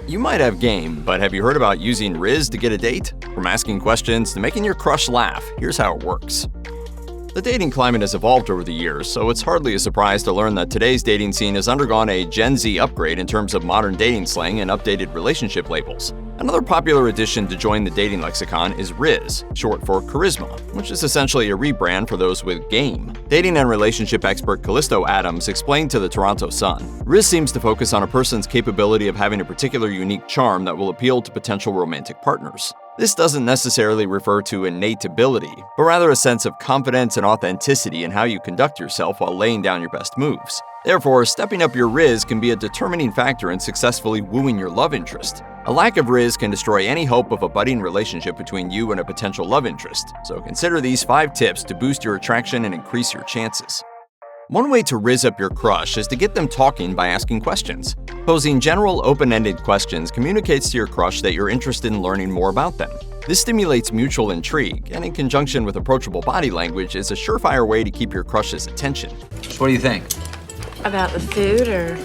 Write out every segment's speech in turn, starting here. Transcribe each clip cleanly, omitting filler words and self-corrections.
You might have game, but have you heard about using Rizz to get a date? From asking questions to making your crush laugh, here's how it works. The dating climate has evolved over the years, so it's hardly a surprise to learn that today's dating scene has undergone a Gen Z upgrade in terms of modern dating slang and updated relationship labels. Another popular addition to join the dating lexicon is Rizz, short for charisma, which is essentially a rebrand for those with game. Dating and relationship expert Callisto Adams explained to the Toronto Sun, Rizz seems to focus on a person's capability of having a particular unique charm that will appeal to potential romantic partners. This doesn't necessarily refer to innate ability, but rather a sense of confidence and authenticity in how you conduct yourself while laying down your best moves. Therefore, stepping up your Rizz can be a determining factor in successfully wooing your love interest. A lack of Rizz can destroy any hope of a budding relationship between you and a potential love interest, so consider these 5 tips to boost your attraction and increase your chances. One way to Rizz up your crush is to get them talking by asking questions. Posing general, open-ended questions communicates to your crush that you're interested in learning more about them. This stimulates mutual intrigue, and in conjunction with approachable body language is a surefire way to keep your crush's attention. So what do you think? About the food or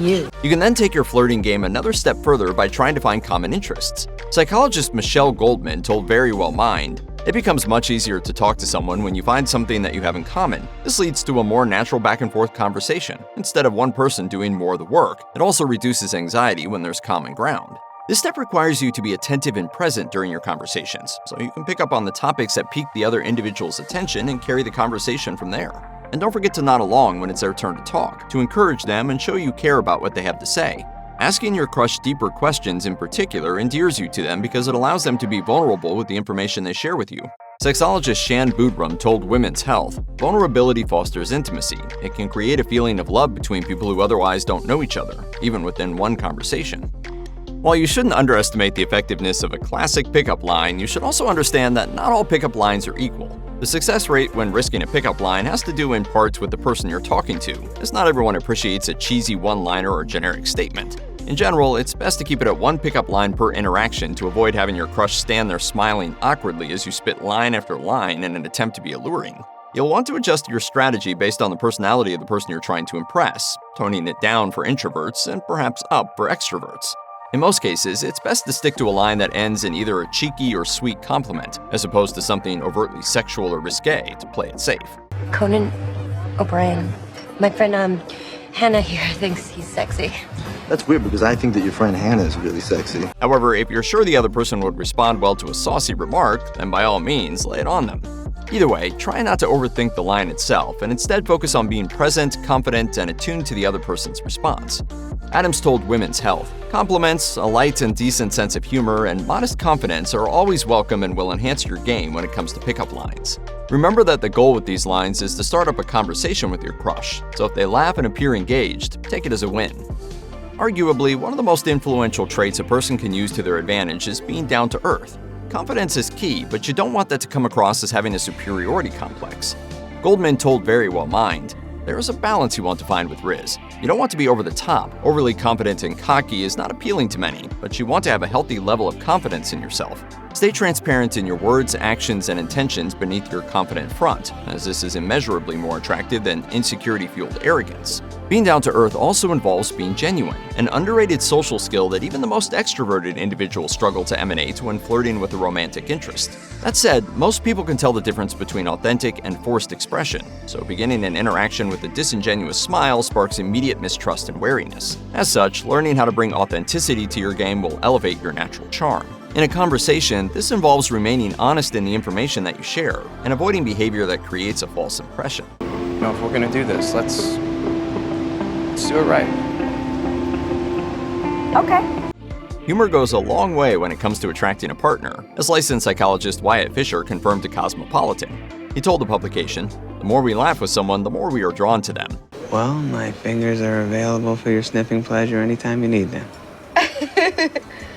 you? You can then take your flirting game another step further by trying to find common interests. Psychologist Michelle Goldman told Very Well Mind, "It becomes much easier to talk to someone when you find something that you have in common. This leads to a more natural back-and-forth conversation, instead of one person doing more of the work. It also reduces anxiety when there's common ground." This step requires you to be attentive and present during your conversations, so you can pick up on the topics that pique the other individual's attention and carry the conversation from there. And don't forget to nod along when it's their turn to talk, to encourage them and show you care about what they have to say. Asking your crush deeper questions in particular endears you to them because it allows them to be vulnerable with the information they share with you. Sexologist Shan Budram told Women's Health, "Vulnerability fosters intimacy. It can create a feeling of love between people who otherwise don't know each other, even within one conversation." While you shouldn't underestimate the effectiveness of a classic pickup line, you should also understand that not all pickup lines are equal. The success rate when risking a pickup line has to do in part with the person you're talking to, as not everyone appreciates a cheesy one-liner or generic statement. In general, it's best to keep it at 1 pickup line per interaction to avoid having your crush stand there smiling awkwardly as you spit line after line in an attempt to be alluring. You'll want to adjust your strategy based on the personality of the person you're trying to impress, toning it down for introverts and perhaps up for extroverts. In most cases, it's best to stick to a line that ends in either a cheeky or sweet compliment, as opposed to something overtly sexual or risque to play it safe. Conan O'Brien. My friend, Hannah here thinks he's sexy. That's weird because I think that your friend Hannah is really sexy. However, if you're sure the other person would respond well to a saucy remark, then by all means, lay it on them. Either way, try not to overthink the line itself and instead focus on being present, confident, and attuned to the other person's response. Adams told Women's Health, "Compliments, a light and decent sense of humor, and modest confidence are always welcome and will enhance your game when it comes to pickup lines." Remember that the goal with these lines is to start up a conversation with your crush, so if they laugh and appear engaged, take it as a win. Arguably, one of the most influential traits a person can use to their advantage is being down to earth. Confidence is key, but you don't want that to come across as having a superiority complex. Goldman told Very Well Mind, "There is a balance you want to find with Rizz. You don't want to be over the top. Overly confident and cocky is not appealing to many, but you want to have a healthy level of confidence in yourself. Stay transparent in your words, actions, and intentions beneath your confident front, as this is immeasurably more attractive than insecurity-fueled arrogance. Being down to earth also involves being genuine, an underrated social skill that even the most extroverted individuals struggle to emanate when flirting with a romantic interest. That said, most people can tell the difference between authentic and forced expression, so beginning an interaction with a disingenuous smile sparks immediate mistrust and wariness. As such, learning how to bring authenticity to your game will elevate your natural charm. In a conversation, this involves remaining honest in the information that you share and avoiding behavior that creates a false impression. No, if we're gonna do this, let's do it right. Okay. Humor goes a long way when it comes to attracting a partner, as licensed psychologist Wyatt Fisher confirmed to Cosmopolitan. He told the publication, "The more we laugh with someone, the more we are drawn to them." Well, my fingers are available for your sniffing pleasure anytime you need them.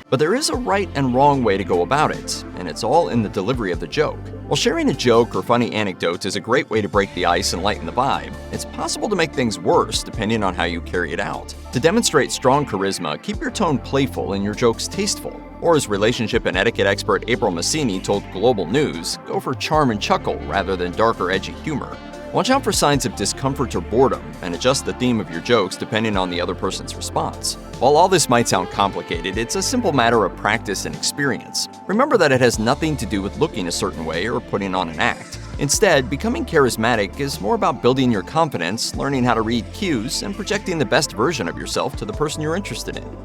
But there is a right and wrong way to go about it, and it's all in the delivery of the joke. While sharing a joke or funny anecdote is a great way to break the ice and lighten the vibe, it's possible to make things worse depending on how you carry it out. To demonstrate strong charisma, keep your tone playful and your jokes tasteful. Or as relationship and etiquette expert April Massini told Global News, go for charm and chuckle rather than dark or edgy humor. Watch out for signs of discomfort or boredom, and adjust the theme of your jokes depending on the other person's response. While all this might sound complicated, it's a simple matter of practice and experience. Remember that it has nothing to do with looking a certain way or putting on an act. Instead, becoming charismatic is more about building your confidence, learning how to read cues, and projecting the best version of yourself to the person you're interested in.